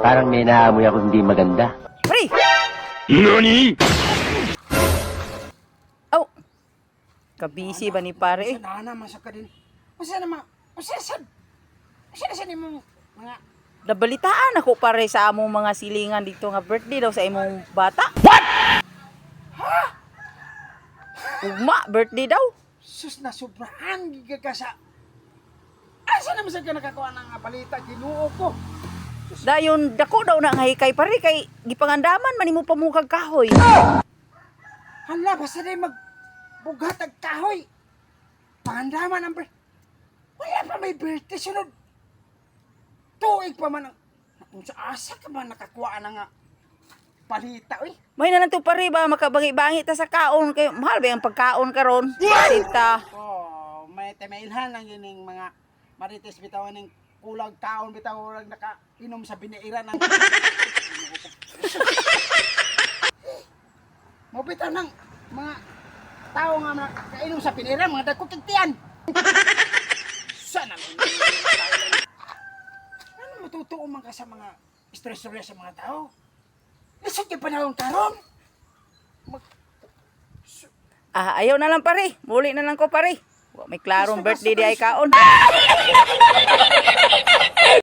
Parang may naamoy ako hindi maganda. Pre! NANI?! Oh! Kabisi ba ni pare? Masa na masa ka din. Masa na ni mo mga Nabalitaan ako pare sa among mga silingan dito nga birthday daw sa imong bata. What?! Ugma, birthday daw. sus na sobraan giga ka sa. Asa naman sa ka nakakuha ng balita ginuo ko. Dayon dako daw na nga hikay pare kay gipangandaman man nimo pamukag kahoy. Hala basta day magbugat ang kahoy. Pangandaman ang wala pa may birthday sunod. Tuig pa man ang kung sa asa ka ba nakakuha na nga balita oy. May na lang to pare ba makabangi-bangi ta sa kaon kay mahal ba ang pagkaon karon? Sita. Oh, may temailhan lang gining mga marites bitawan ning kulag kaon bitaw orang nakainom sa binairan ng mo bitaw ng mga tao nga nakainom sa binairan mga dagko tigtian. Sana lang. Ano matutuo man ka sa mga istorya sa mga tao? Lisod yung panahon karon. Ayaw na lang pare. Muli na lang ko pare. Wa may klarong birthday di ay kaon.